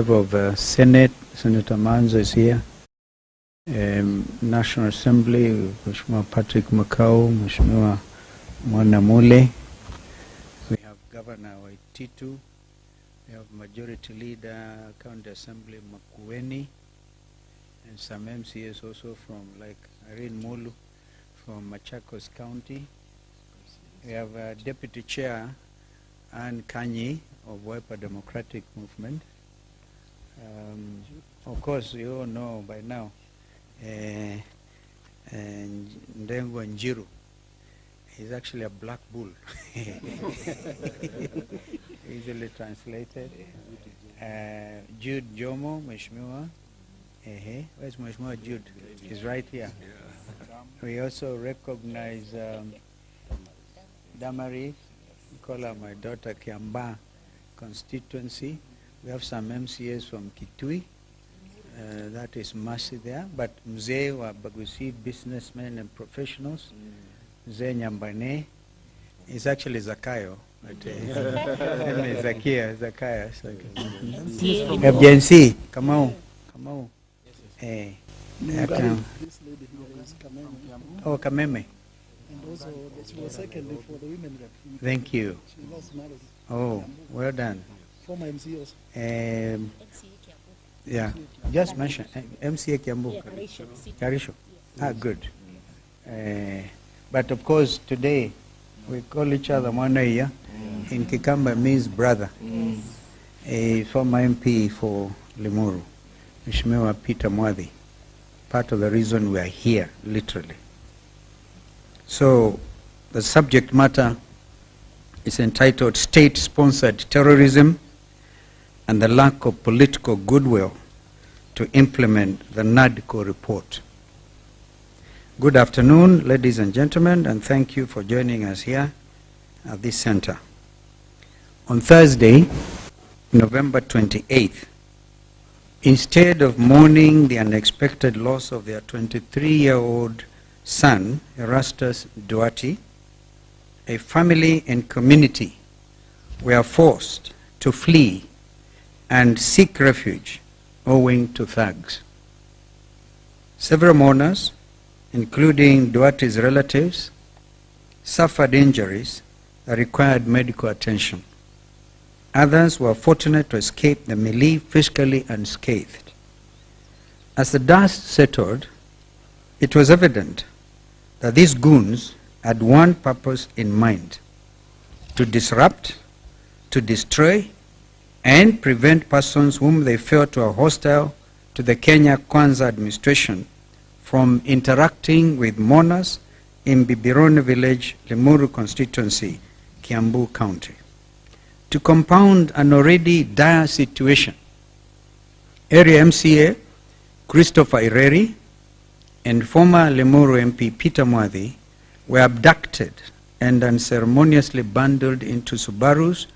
representative of Senate, Senator Manzo is here. National Assembly, Mheshimiwa Patrick Makau, Mheshimiwa Mwanamule. We have Governor Waititu. We have Majority Leader, County Assembly Makwiny, and some MCAs also from like Irene Mulu from Machakos County. We have Deputy Chair Ann Kanyi of Wiper Democratic Movement. Of course, you all know by now, Ndengo Njiru is actually a black bull, easily translated. Jude Jomo, Mheshimiwa. Where's Mheshimiwa Jude? He's right here. We also recognize Damari, call her my daughter, Kiambu constituency. We have some MCAs from Kitui. That is Mercy there. But Mzee wa Bagusi, businessmen and professionals. Mzee Nyambane is actually Zakayo. But Zakia, Zakaya. FJNC, come on. This lady here is Kameme. Oh, Kameme. And also, she was second for the women rep. Thank you. She lost marriage. Oh, well done. Former MC also. Yeah, just mention MCA Kiambu. Karisho. Ah, good. But of course, today we call each other Mwanaiya. In Kikamba means brother. A former MP for Limuru, Mheshimiwa Peter Mwadhi. Part of the reason we are here, literally. So, the subject matter is entitled State-Sponsored Terrorism and the Lack of Political Goodwill to Implement the NADCO Report. Good afternoon, ladies and gentlemen, and thank you for joining us here at this center. On Thursday, November 28th, instead of mourning the unexpected loss of their 23-year-old son, Erastus Duarte, a family and community were forced to flee and seek refuge owing to thugs. Several mourners, including Duarte's relatives, suffered injuries that required medical attention. Others were fortunate to escape the melee physically unscathed. As the dust settled, it was evident that these goons had one purpose in mind: to disrupt, to destroy, and prevent persons whom they felt were hostile to the Kenya Kwanza administration from interacting with mourners in Bibirone village, Limuru constituency, Kiambu County. To compound an already dire situation, area MCA Christopher Ireri and former Limuru MP Peter Mwadhi were abducted and unceremoniously bundled into Subarus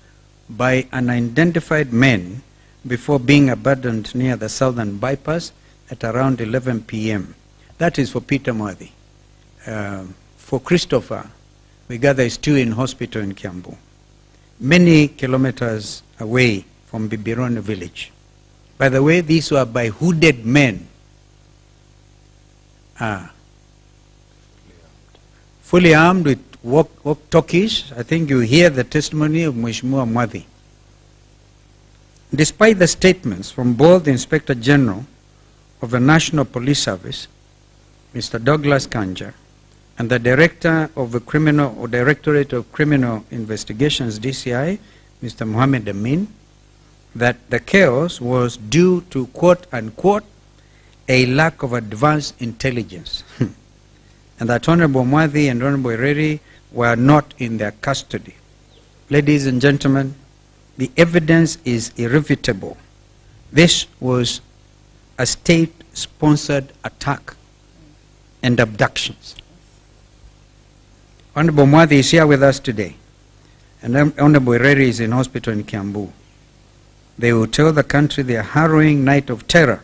by unidentified men before being abandoned near the southern bypass at around 11 p.m. That is for Peter Mwadhi. For Christopher, we gather is still in hospital in Kiambu, many kilometers away from Bibirone village. By the way, these were by hooded men. Fully armed with walkie-talkies. I think you hear the testimony of Mheshimiwa Mwadhi. Despite the statements from both the Inspector General of the National Police Service, Mr. Douglas Kanja, and the Director of the Directorate of Criminal Investigations, DCI, Mr. Mohammed Amin, that the chaos was due to, quote unquote, a lack of advanced intelligence, and that Honorable Mwadhi and Honorable Ireri were not in their custody. Ladies and gentlemen, the evidence is irrefutable. This was a state-sponsored attack and abductions. Honorable Mwadhi is here with us today, and Honorable Ireri is in hospital in Kiambu. They will tell the country their harrowing night of terror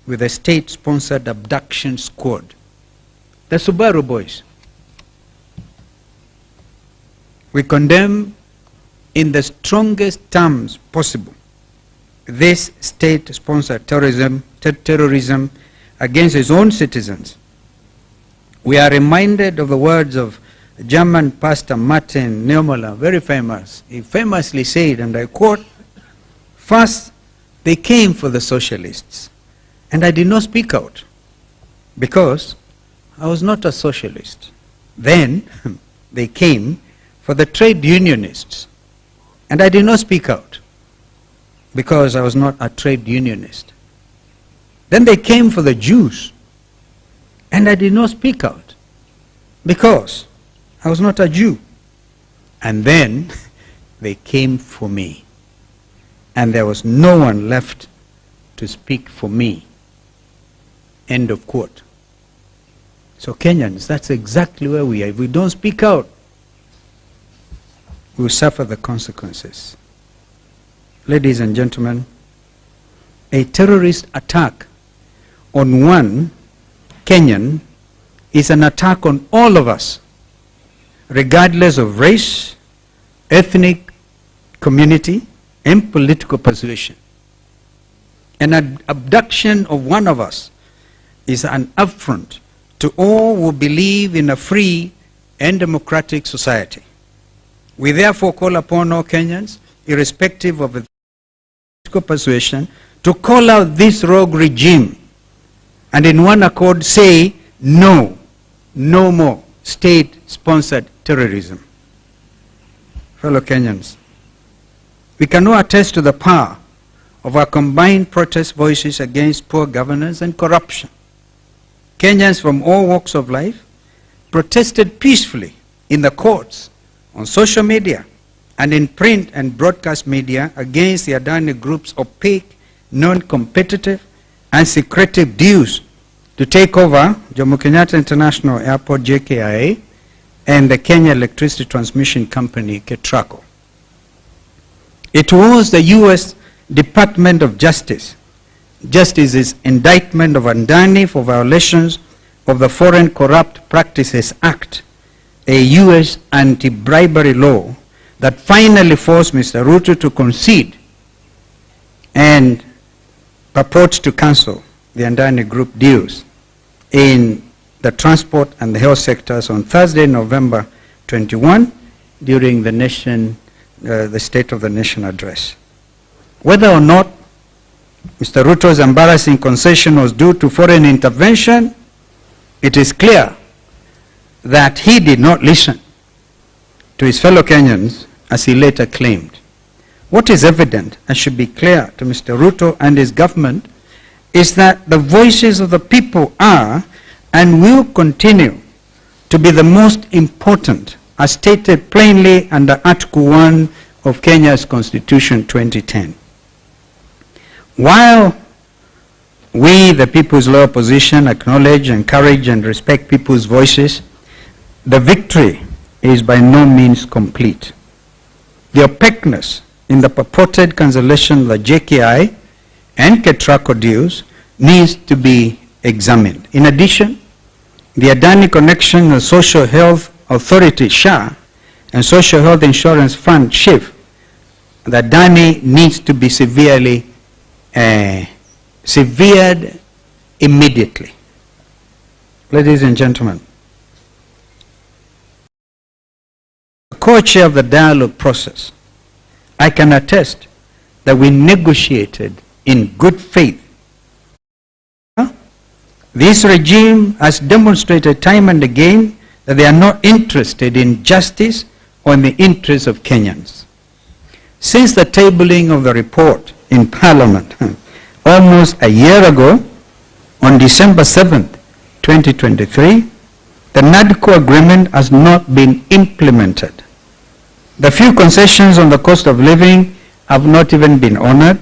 with a state-sponsored abduction squad. The Subaru boys. We condemn in the strongest terms possible this state-sponsored terrorism against its own citizens. We are reminded of the words of German pastor Martin Niemöller, very famous. He famously said, and I quote, "First, they came for the socialists, and I did not speak out, because I was not a socialist. Then they came for the trade unionists, and I did not speak out, because I was not a trade unionist. Then they came for the Jews, and I did not speak out, because I was not a Jew. And then they came for me, and there was no one left to speak for me." End of quote. So Kenyans, that's exactly where we are. If we don't speak out, we will suffer the consequences. Ladies and gentlemen, a terrorist attack on one Kenyan is an attack on all of us, regardless of race, ethnic community, and political persuasion. An abduction of one of us is an affront to all who believe in a free and democratic society. We therefore call upon all Kenyans, irrespective of the political persuasion, to call out this rogue regime and in one accord say, no, no more state-sponsored terrorism. Fellow Kenyans, we can now attest to the power of our combined protest voices against poor governance and corruption. Kenyans from all walks of life protested peacefully in the courts, on social media, and in print and broadcast media against the Adani Group's opaque, non-competitive, and secretive deals to take over Jomo Kenyatta International Airport, JKIA, and the Kenya Electricity Transmission Company, KETRACO. It was the U.S. Department of Justice's indictment of Adani for violations of the Foreign Corrupt Practices Act, a U.S. anti-bribery law that finally forced Mr. Ruto to concede and purports to cancel the Adani Group deals in the transport and the health sectors on Thursday, November 21, during the State of the Nation address. Whether or not Mr. Ruto's embarrassing concession was due to foreign intervention, it is clear that he did not listen to his fellow Kenyans as he later claimed. What is evident and should be clear to Mr. Ruto and his government is that the voices of the people are and will continue to be the most important, as stated plainly under Article 1 of Kenya's Constitution 2010. While we, the People's Law Opposition, acknowledge, encourage, and respect people's voices, the victory is by no means complete. The opaqueness in the purported cancellation of the JKI and KETRACO deals needs to be examined. In addition, the Adani connection, the Social Health Authority, SHA, and Social Health Insurance Fund, SHIF, the Adani needs to be severed immediately. Ladies and gentlemen, co-chair of the dialogue process, I can attest that we negotiated in good faith. This regime has demonstrated time and again that they are not interested in justice or in the interests of Kenyans. Since the tabling of the report in Parliament almost a year ago, on December 7th, 2023, the NADCO agreement has not been implemented. The few concessions on the cost of living have not even been honored.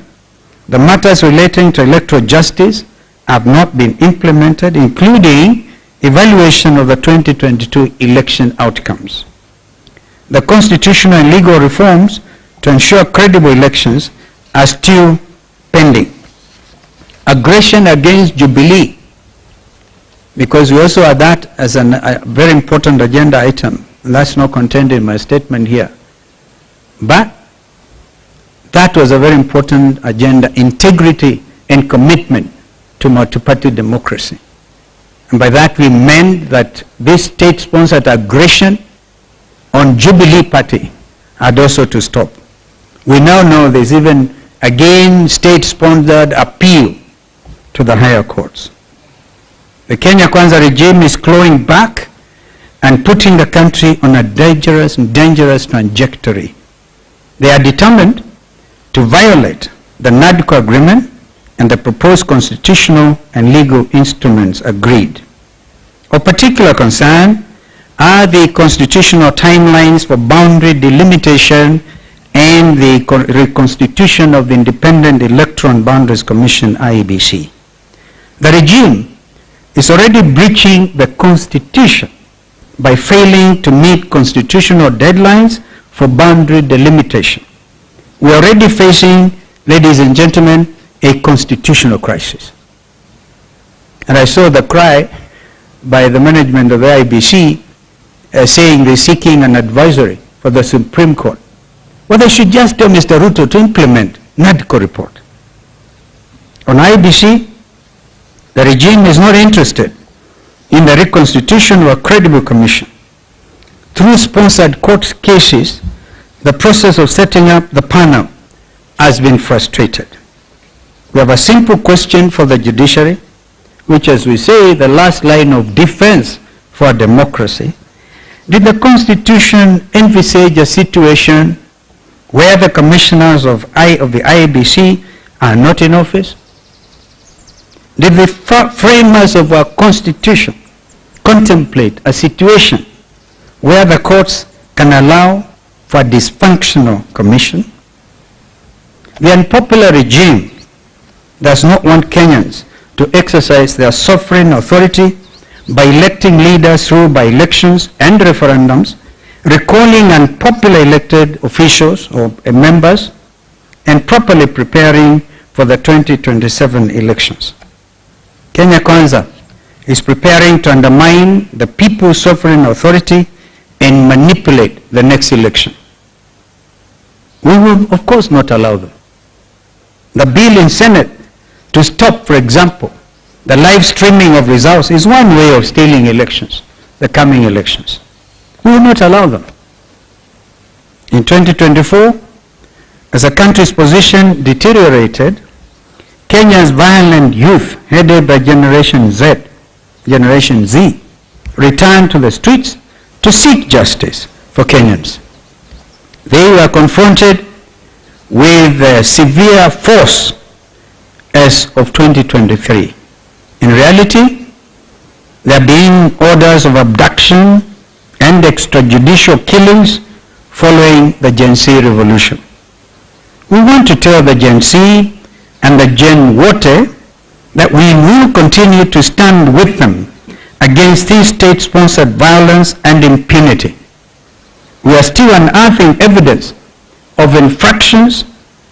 The matters relating to electoral justice have not been implemented, including evaluation of the 2022 election outcomes. The constitutional and legal reforms to ensure credible elections are still pending. Aggression against Jubilee, because we also had that as a very important agenda item, and that's not contained in my statement here. But that was a very important agenda, integrity and commitment to multi-party democracy. And by that we meant that this state-sponsored aggression on Jubilee Party had also to stop. We now know there's even, again, state-sponsored appeal to the higher courts. The Kenya Kwanza regime is clawing back and putting the country on a dangerous trajectory. They are determined to violate the NADCO agreement and the proposed constitutional and legal instruments agreed. Of particular concern are the constitutional timelines for boundary delimitation and the reconstitution of the Independent Electoral Boundaries Commission, IEBC. The regime is already breaching the Constitution by failing to meet constitutional deadlines for boundary delimitation. We are already facing, ladies and gentlemen, a constitutional crisis. And I saw the cry by the management of the IBC saying they're seeking an advisory for the Supreme Court. Well, they should just tell Mr. Ruto to implement NADCO report. On IBC, the regime is not interested in the reconstitution of a credible commission. Through sponsored court cases, the process of setting up the panel has been frustrated. We have a simple question for the judiciary, which, as we say, the last line of defense for democracy. Did the Constitution envisage a situation where the commissioners of the IEBC are not in office? Did the framers of our Constitution contemplate a situation where the courts can allow for a dysfunctional commission? The unpopular regime does not want Kenyans to exercise their sovereign authority by electing leaders through by-elections and referendums, recalling unpopular elected officials or members, and properly preparing for the 2027 elections. Kenya Kwanza is preparing to undermine the people's sovereign authority and manipulate the next election. We will, of course, not allow them. The bill in Senate to stop, for example, the live streaming of results is one way of stealing elections, the coming elections. We will not allow them. In 2024, as the country's position deteriorated, Kenya's violent youth, headed by Generation Z, returned to the streets to seek justice for Kenyans. They were confronted with severe force as of 2023. In reality, there are being orders of abduction and extrajudicial killings following the Gen Z revolution. We want to tell the Gen Z and the Gen Wote that we will continue to stand with them against this state-sponsored violence and impunity. We are still unearthing evidence of infractions,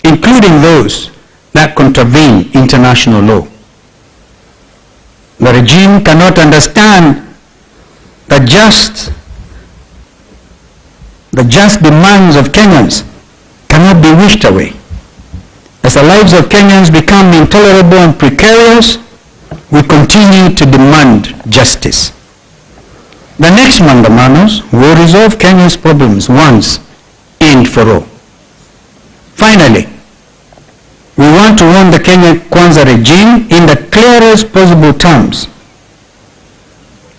including those that contravene international law. The regime cannot understand the just demands of Kenyans cannot be wished away. As the lives of Kenyans become intolerable and precarious, we continue to demand justice. The next mandamanos will resolve Kenya's problems once and for all. Finally, we want to warn the Kenya Kwanza regime in the clearest possible terms.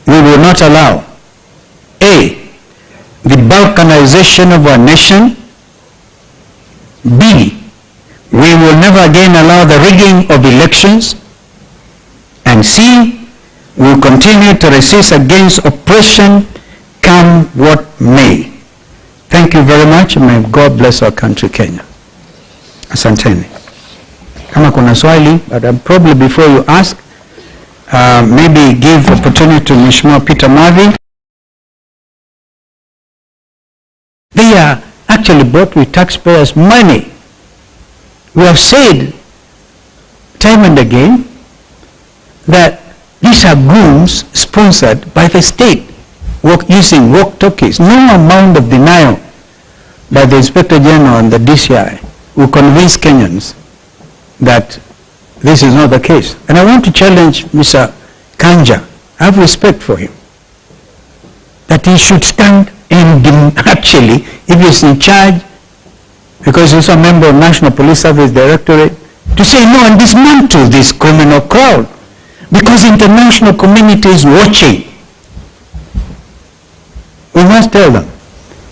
We will not allow A, the balkanization of our nation. B, we will never again allow the rigging of elections. And C, we will continue to resist against oppression, come what may. Thank you very much, and may God bless our country, Kenya. Asanteni. Kama kuna swali, but probably before you ask, maybe give opportunity to Mheshimiwa Peter Mwadhi. They are actually bought with taxpayers' money. We have said time and again that these are goons sponsored by the state, using walkie-talkies. No amount of denial by the Inspector General and the DCI will convince Kenyans that this is not the case. And I want to challenge Mr. Kanja. I have respect for him. That he should stand and actually, if he's in charge, because he's a member of National Police Service Directorate, to say no and dismantle this criminal crowd. Because international community is watching. We must tell them,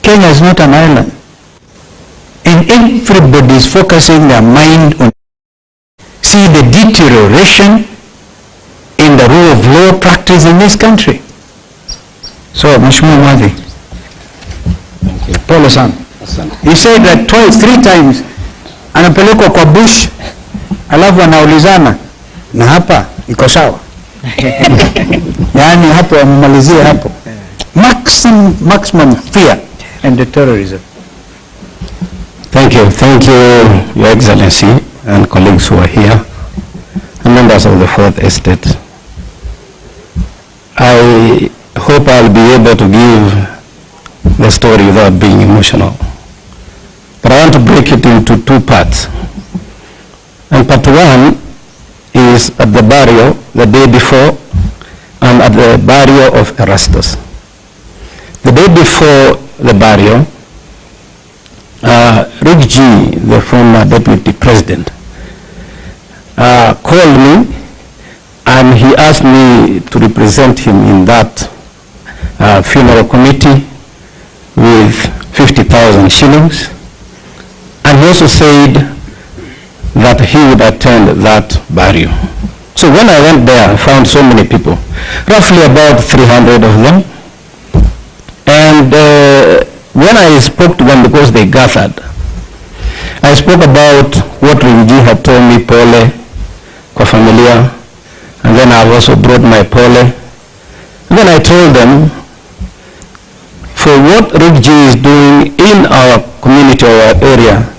Kenya is not an island. And everybody is focusing their mind on see the deterioration in the rule of law practice in this country. So, Mheshimiwa Mwadhi, pole sana. He said that twice, 3 times, anapelekwa kwa bush, alafu anaulizana, na hapa iko sawa. Yaani hapo amemalizie hapo. Maximum fear and the terrorism. Thank you, Your Excellency and colleagues who are here, and members of the 4th Estate. I hope I'll be able to give the story without being emotional. But I want to break it into 2 parts. And part 1 is at the burial the day before and at the burial of Erastus. The day before the burial, Rick G, the former deputy president, called me and he asked me to represent him in that funeral committee with 50,000 shillings. And he also said that he would attend that burial. So when I went there, I found so many people, roughly about 300 of them. And when I spoke to them, because they gathered, I spoke about what Rinji had told me, pole, kwa familia, and then I also brought my pole. And then I told them, for what Rick G is doing in our community or our area,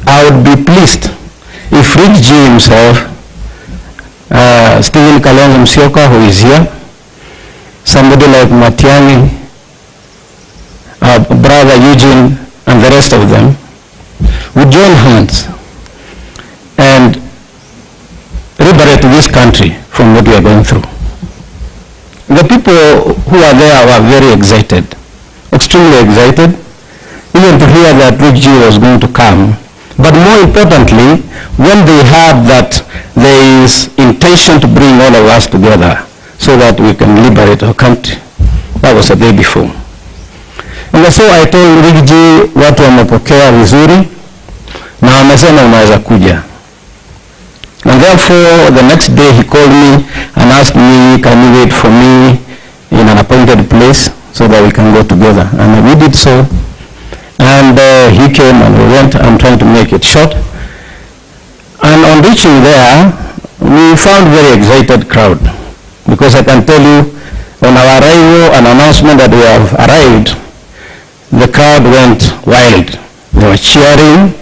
I would be pleased if Rick G himself, Stephen Kalonzo, who is here, somebody like Matiang'i, brother Eugene, and the rest of them, would join hands and liberate this country from what we are going through. The people who are there were very excited, extremely excited, even to hear that Rick G was going to come. But more importantly, when they heard that there is intention to bring all of us together so that we can liberate our country. That was the day before. And so I told Rick G watu wamepokea vizuri na wamesema unaweza kuja. And therefore the next day he called me and asked me, can you wait for me in an appointed place so that we can go together? And we did so. And he came and we went. I'm trying to make it short. And on reaching there, we found a very excited crowd. Because I can tell you, on our arrival, an announcement that we have arrived, the crowd went wild. They were cheering,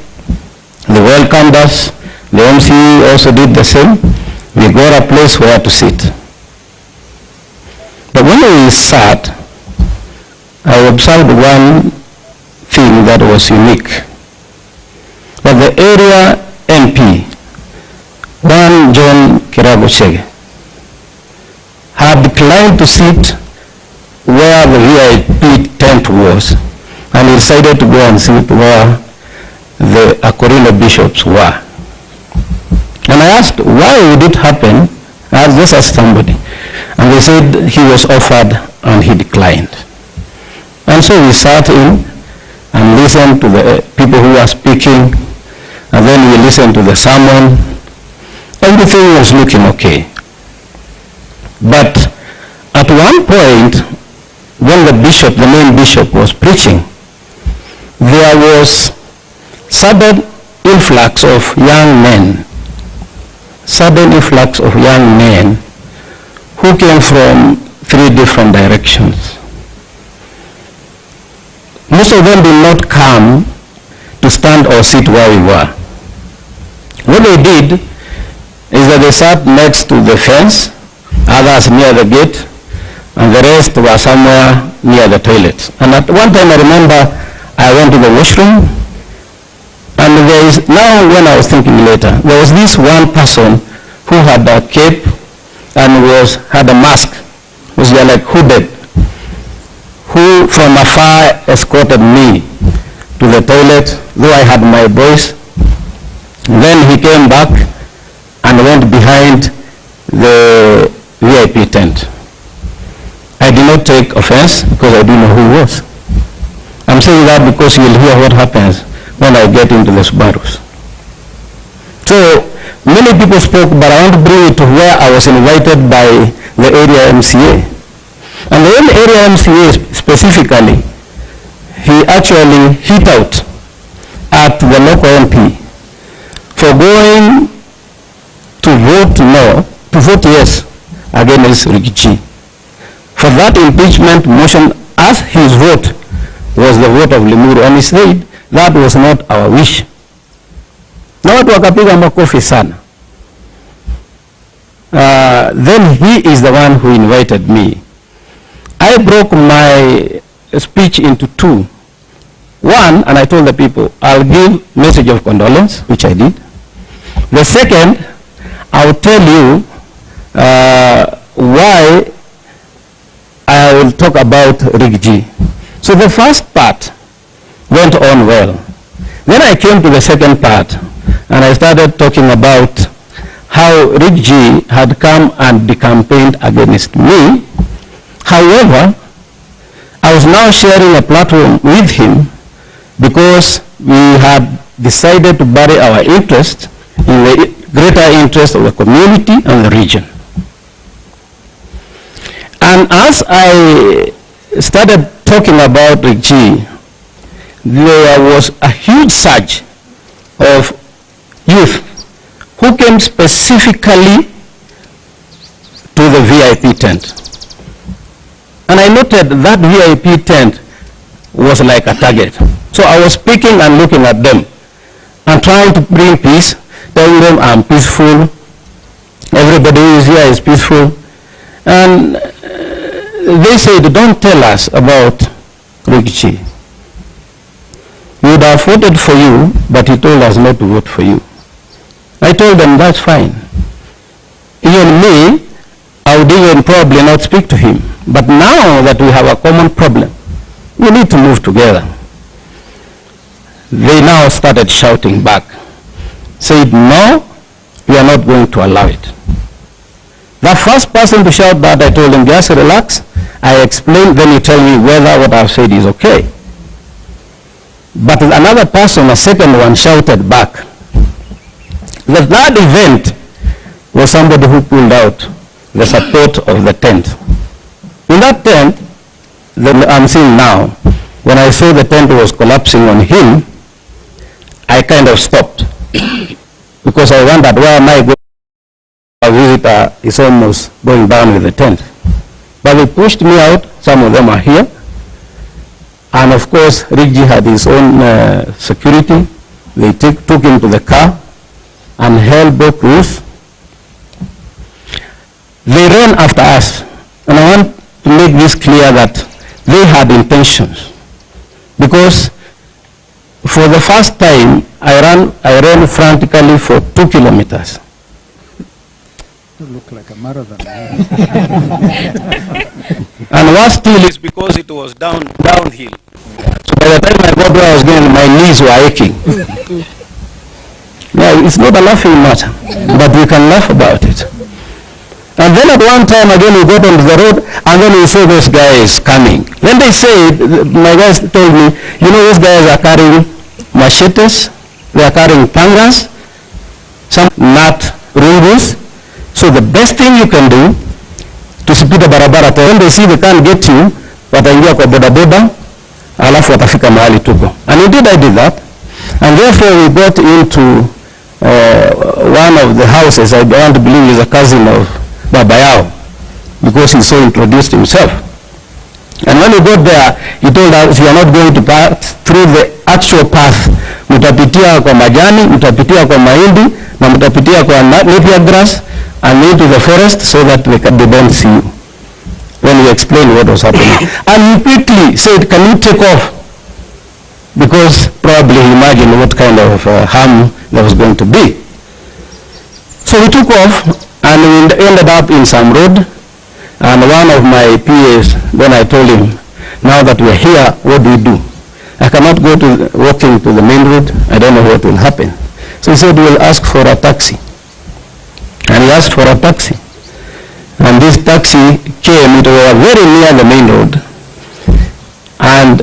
they welcomed us, the MC also did the same. We got a place where to sit. But when we sat, I observed one thing that was unique. That the area MP, one John Kiragochege, had declined to sit where the VIP tent was, and he decided to go and sit where the Akorino bishops were. And I asked, why would it happen? I just asked somebody. And they said he was offered and he declined. And so we sat in and listened to the people who were speaking, and then we listened to the sermon. Everything was looking okay. But at one point, when the bishop, the main bishop, was preaching, there was sudden influx of young men, who came from 3 different directions. Most of them did not come to stand or sit where we were. What they did is that they sat next to the fence, others near the gate, and the rest were somewhere near the toilet. And at one time I remember I went to the washroom, And there is, now when I was thinking later, there was this one person who had a cape and had a mask, was like hooded, who from afar escorted me to the toilet, though I had my voice. Then he came back and went behind the VIP tent. I did not take offense because I didn't know who he was. I'm saying that because you'll hear what happens when I get into the Subarus. So many people spoke, but I want to bring it to where I was invited by the area MCA. And the area MCA specifically, he actually hit out at the local MP for going to vote no, to vote yes against Rigathi. For that impeachment motion, as his vote was the vote of Limuru, and he said that was not our wish. Na watu wakapiga makofi sana. Then he is the one who invited me. I broke my speech into two. One, and I told the people, I'll give message of condolence, which I did. The second, I'll tell you why I will talk about Rigathi. So the first part went on well. Then I came to the second part, and I started talking about how Rigathi had come and campaigned against me. However, I was now sharing a platform with him because we had decided to bury our interest in the greater interest of the community and the region. And as I started talking about Rigathi, there was a huge surge of youth who came specifically to the VIP tent. And I noted that VIP tent was like a target. So I was speaking and looking at them and trying to bring peace, telling them I'm peaceful, everybody who is here is peaceful. And they said, don't tell us about Rigathi. We would have voted for you, but he told us not to vote for you. I told them, that's fine. Even me, I would even probably not speak to him. But now that we have a common problem, we need to move together. They now started shouting back, said, no, we are not going to allow it. The first person to shout that, I told him, just relax. I explained, then you tell me whether what I've said is okay. But another person, a second one, shouted back. The third event was somebody who pulled out the support of the tent. In that tent, that I'm seeing now, when I saw the tent was collapsing on him, I kind of stopped because I wondered, where am I going? A visitor is almost going down with the tent. But they pushed me out. Some of them are here. And of course, Rigathi had his own security. They took him to the car and held both roofs. They ran after us. And I want to make this clear that they had intentions. Because for the first time, I ran frantically for 2 kilometers. You look like a marathon. And what still is because it was downhill. So by the time I got where I was going, my knees were aching. Yeah, it's not a laughing matter, but we can laugh about it. And then at one time again we got onto the road, and then we saw those guys coming. Then they said, my guys told me, you know, these guys are carrying machetes, they are carrying pangas, some nut rungus. So the best thing you can do to sipita barabara, when they see they can't get you, wataingia kwa boda boda, alafu watafika mahali tuko. And indeed I did that. And therefore we got into one of the houses. I want to believe he's a cousin of Baba Yao, because he so introduced himself. And when we got there, he told us, you are not going to pass through the actual path. Mutapitia kwa majani, mutapitia kwa mahindi, na mutapitia kwa napier grass, and into the forest so that they don't see you. When we explained what was happening. And he quickly said, can you take off? Because probably imagined what kind of harm there was going to be. So we took off, and we ended up in some road, and one of my PAs, then I told him, now that we're here, what do we do? I cannot go to walking to the main road. I don't know what will happen. So he said, we'll ask for a taxi. And he asked for a taxi. And this taxi came, it was very near the main road. And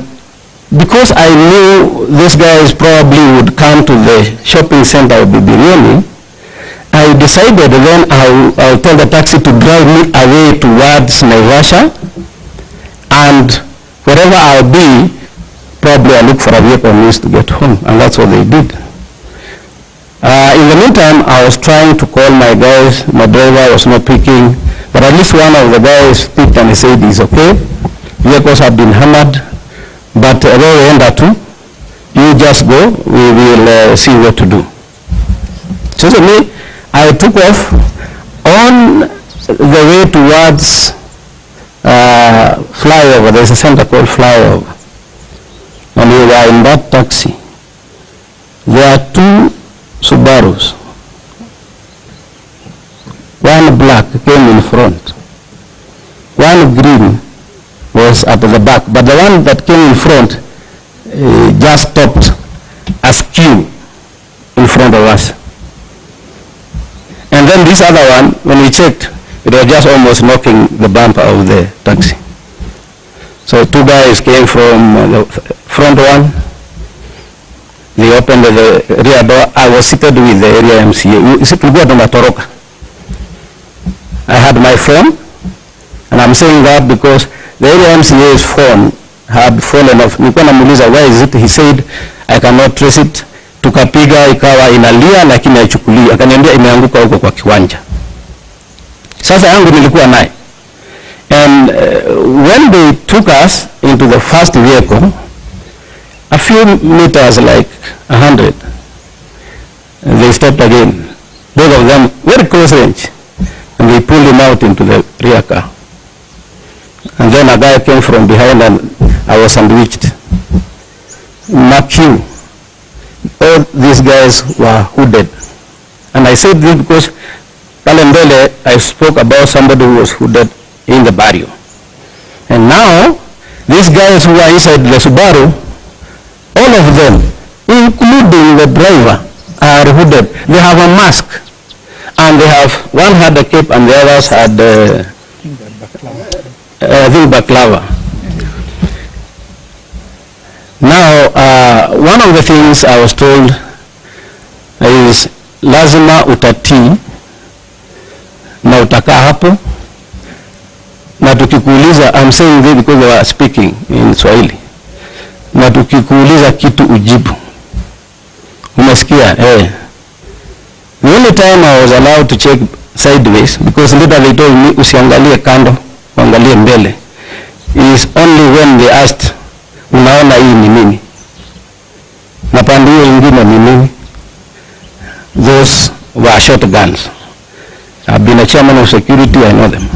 because I knew these guys probably would come to the shopping center of Bibirioni, I decided then I'll tell the taxi to drive me away towards Naivasha, and wherever I'll be, probably I'll look for a vehicle means to get home, and that's what they did. In the meantime, I was trying to call my guys. My driver was not picking, but at least one of the guys picked and he said, it's okay. Vehicles have been hammered, but you just go, we will see what to do. So to me, I took off on the way towards flyover. There's a center called flyover. And we were in that taxi. There are two Subarus. One black came in front. One green was at the back. But the one that came in front just stopped askew in front of us. And then this other one, when we checked, it was just almost knocking the bumper of the taxi. So two guys came from the front one. They opened the rear door. I was seated with the area MCA. I had my phone, and I'm saying that because the area MCA's phone had fallen off. Where is it? He said, I cannot trace it. Tukapiga ikawa inalia lakini haichukuliwi. Akaniambia imeanguka huko kwa kiwanja. Sasa yangu nilikuwa naye. And when they took us into the first vehicle, a few meters, like 100, they stopped again. Both of them very close range. And they pulled him out into the rear car. And then a guy came from behind and I was sandwiched. McHugh. All these guys were hooded. And I said this because Kalembele, I spoke about somebody who was hooded in the barrio. And now, these guys who are inside the Subaru, all of them, including the driver, are hooded. They have a mask. And they have, one had a cape and the others had baklava. Now, one of the things I was told is lazima utatii na utakaa hapo na tukikuuliza, I'm saying this because they were speaking in Swahili, na tukikuuliza kitu ujibu. Umesikia? The only time I was allowed to check sideways, because later they told me usiangalie kando, uangalie mbele, is only when they asked, unaona hii ni nini? Na pande hiyo ingine ni nini? Those were shotguns. I've been a chairman of security, I know them.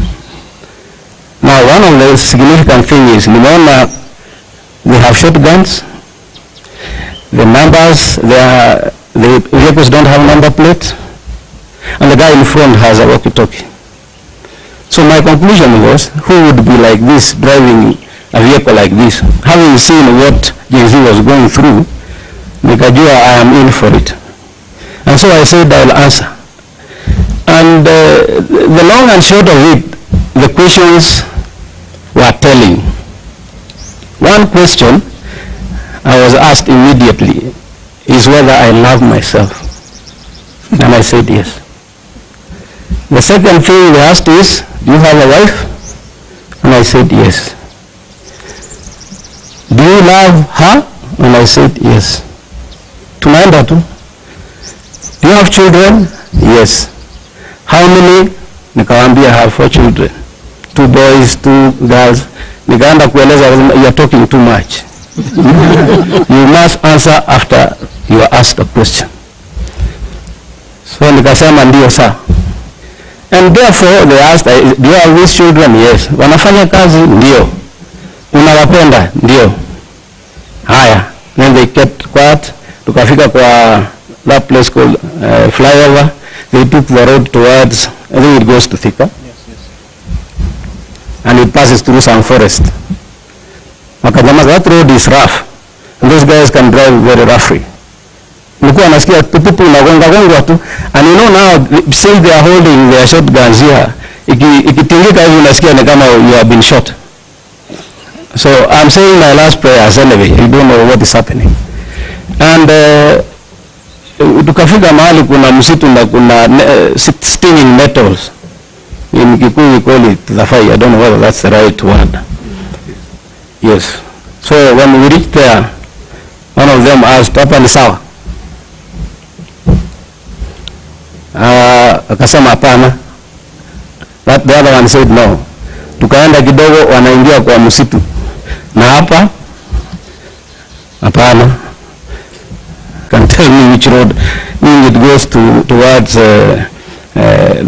Now, one of the significant things is, nimeona they have shotguns. The numbers, the vehicles don't have number plates. And the guy in front has a walkie-talkie. So my conclusion was, who would be like this, driving a vehicle like this? Having seen what Gen Z was going through, nikajua I am in for it. And so I said I'll answer. And the long and short of it, the questions were telling. One question I was asked immediately is whether I love myself. And I said yes. The second thing they asked is, do you have a wife? And I said yes. Do you love her? And I said yes. Tunaenda tu. Do you have children? Yes. How many? Nikawambia I have 4 children. 2 boys, 2 girls. Nikaanda kueleza, you are talking too much. You must answer after you are asked a question. So nikasema ndio saa. And therefore they asked, do you have these children? Yes. Wanafanya kazi? Ndio. Unawapenda? Ndio. Haya. Then they kept squat, tukafika kwa that place called flyover. They took the road towards, I think it goes to Thika. Yes, yes. And it passes through some forest. That road is rough. And those guys can drive very roughly. Nilikuwa nasikia people inagonga tu. And you know now, since they are holding their shotguns here, ikitingika hivi unasikia ni kama you have been shot. So I'm saying my last prayers anyway. You don't know what is happening. And tukafika mahali kuna msitu na kuna stinging nettles. In Kikuyu we call it the fire. I don't know whether that's the right word. Yes. So when we reached there, one of them asked, "Hapa ni sawa?" Akasema hapana. But the other one said no. Tukaenda kidogo wanaingia kwa msitu. Na hapa hapana. Can tell me which road it goes towards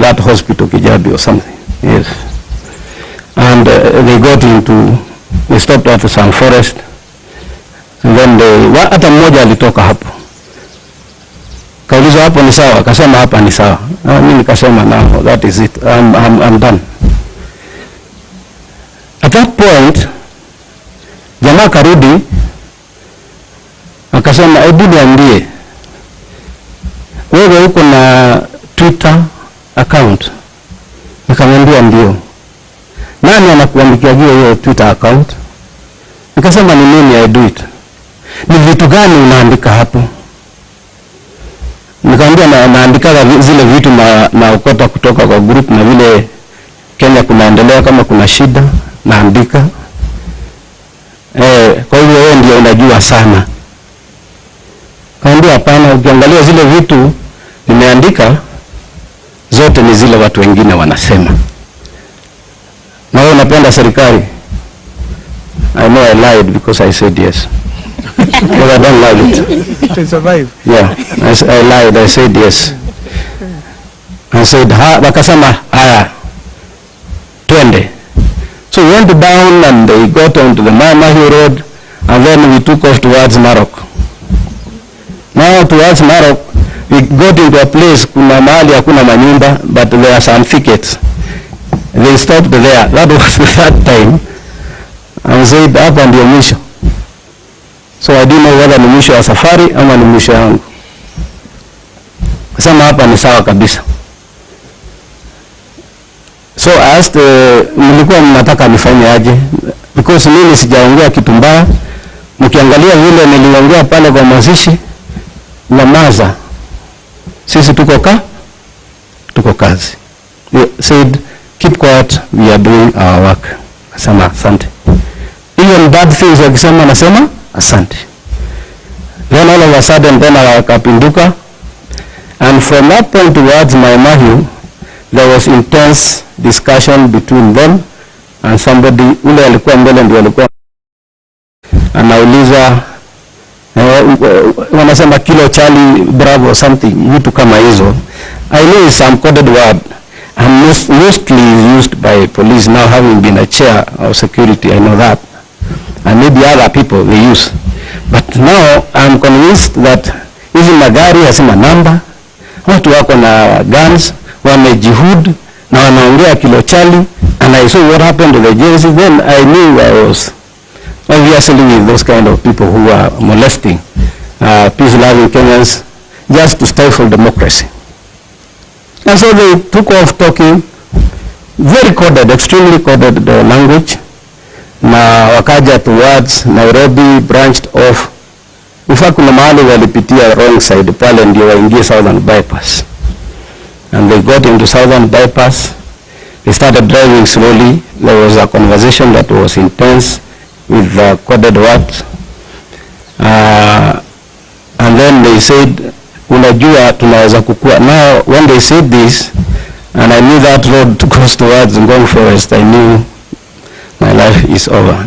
that hospital Kijabi or something. Yes. And they stopped at some forest. And then hata mmoja alitoka hapo. Kaulizwa hapo ni sawa, akasema hapa ni sawa. Mimi nikasema now that is it. I'm done. At that point jamaa karudi akasema hebu niambie wewe uko na Twitter account? Nikamwambia ndio. Nani anakuandikia hiyo Twitter account? Nikasema ni mimi, I do it. Ni vitu gani unaandika hapo? Nikamwambia naandika zile vitu na ukota kutoka kwa group na vile Kenya kunaendelea, kama kuna shida naandika. Kwa hiyo wewe ndio unajua sana. Kaambia hapana, ukiangalia zile vitu nimeandika zote ni zile watu wengine wanasema. Na wewe unapenda serikali? I know I lied because I said yes. But I don't like it. To survive. Yeah, I lied. I said yes. I said, wakasema, haya, twende. So we went down and they got onto the Mahi road and then we took off towards Narok. Now towards Narok, we got into a place, kuna mahali hakuna manyumba, but there are some thickets. They stopped there. That was the third time. And said, hapa ndio mwisho. So I didn't know whether ni mwisho wa safari ama ni mwisho yangu. Kasema hapa ni sawa kabisa. So I asked, nilikuwa mnataka nifanye aje? Because mimi sijaongea kitu mbaya. Mkiangalia vile niliongea pale kwa mazishi, nyamaza. Sisi tuko kazi. They said, keep quiet, we are doing our work. Kasema asante. Even bad things wakisema nasema asante. Then all of a sudden then akapinduka, and from that point towards Mahi, there was intense discussion between them and somebody ule alikuwa mbele ndio alikuwa anauliza wanasema kilo chali bravo or something, vitu kama hizo. I know it's some coded word and mostly used by police. Now having been a chair of security, I know that, and maybe other people they use. But now I'm convinced that hizi magari hasima namba, watu wako na guns, wamejihud na wanaongea kilo chali, and I saw what happened to the jersey. Then I knew I was obviously with those kind of people who are molesting peace-loving Kenyans just to stifle democracy. And so they took off talking, very coded, extremely coded language, na wakaja towards Nairobi, branched off. In fact, kuna mahali walipitia wrong side pale ndio waingie Southern Bypass. And they got into Southern Bypass. They started driving slowly. There was a conversation that was intense with the coded words. And then they said, unajua tunaweza kukua. Now, when they said this, and I knew that road goes towards Ngong Forest, I knew my life is over.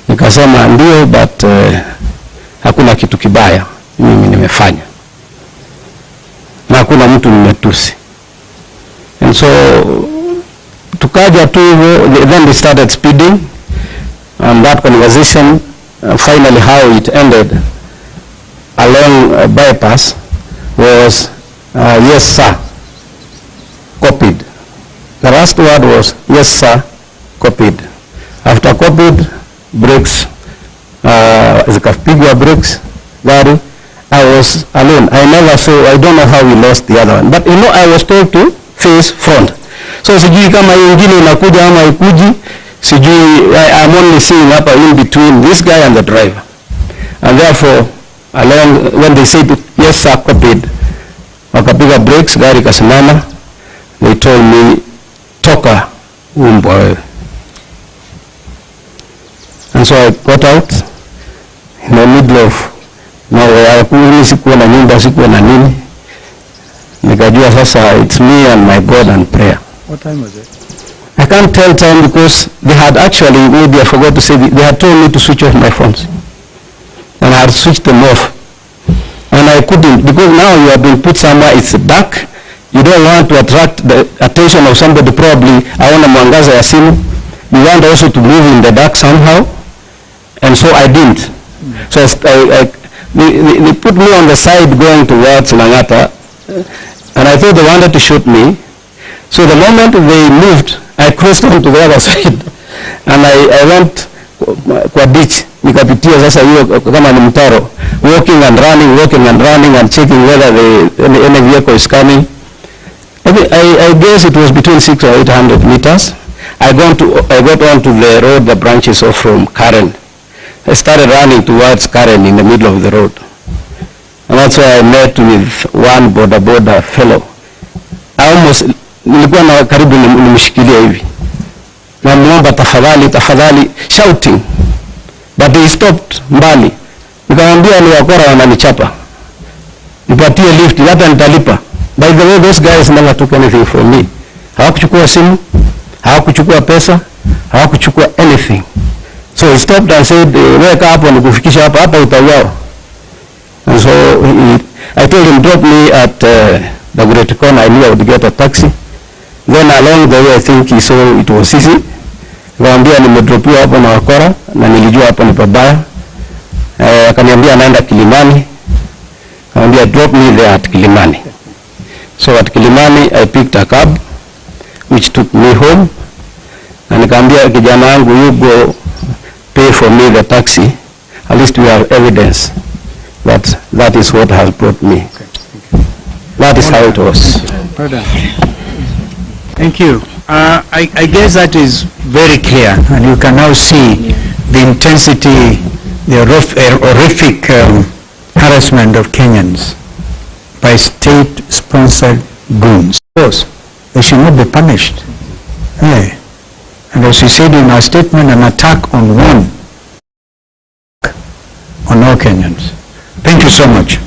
Nikasema ndio, but hakuna kitu kibaya mimi nimefanya. Na hakuna mtu nimetusi. And so, tukaja tu, then they started speeding. And that conversation, finally how it ended, along bypass was yes sir, copied. The last word was yes sir, copied. After copied, brakes, zikapigwa brakes, gari. I was alone. I never saw, I don't know how we lost the other one. But you know, I was told to face front. So sijui kama ingine inakuja ama ikuji, sijui, I'm only seeing hapa in between this guy and the driver. And therefore, along, when they said, yes sir, copied, wakapiga brakes, gari kasimama, they told me, toka umbwa wewe. And so I got out in the middle of nowhere. Sikuwa na nyumba, sikuwa na nini. Nikajua sasa, it's me and my God and prayer. What time was it? I can't tell time because they had actually, maybe I forgot to say, they had told me to switch off my phones. And I had switched them off. And I couldn't, because now you have been put somewhere, it's dark. You don't want to attract the attention of somebody, probably, aona mwangaza ya simu. You want also to move in the dark somehow. And so I didn't. So they put me on the side going towards Langata. And I thought they wanted to shoot me. So the moment they moved, I crossed on to the other side. And I went kwa ditch. Nikapitia sasa hiyo kama ni mtaro. Walking and running and checking whether any vehicle is coming. I guess it was between 600 or 800 meters. I got onto the road that branches off from Karen. I started running towards Karen in the middle of the road. And that's where I met with one boda fellow. I almost, nilikuwa na karibu nimeshikilia hivi. Namuomba tafadhali, shouting. But they stopped mbali. Nikamwambia ni wakora wananichapa. Nipatie lift, hata nitalipa. By the way, those guys never took anything from me. Hawakuchukua simu, hawakuchukua pesa, hawakuchukua anything. So he stopped and said, weka hapo nikufikisha hapa utauawa. And so I told him, drop me at the Great Corner. I knew I would get a taxi. Then along the way, I think he saw it was easy. Nikamwambia nimedropiwa hapo na wakora na nilijua hapo ni pabaya. Akaniambia naenda Kilimani. Nikamwambia drop me there at Kilimani. So at Kilimani, I picked a cab which took me home. Na nikamwambia kijana wangu, you go pay for me the taxi. At least we have evidence that is what has brought me. Okay. That is how it was. Pardon. Thank you. I guess that is very clear, and you can now see the intensity, the horrific harassment of Kenyans by state-sponsored goons. Of course, they should not be punished. Yeah. And as we said in our statement, an attack on one, on all Kenyans. Thank you so much.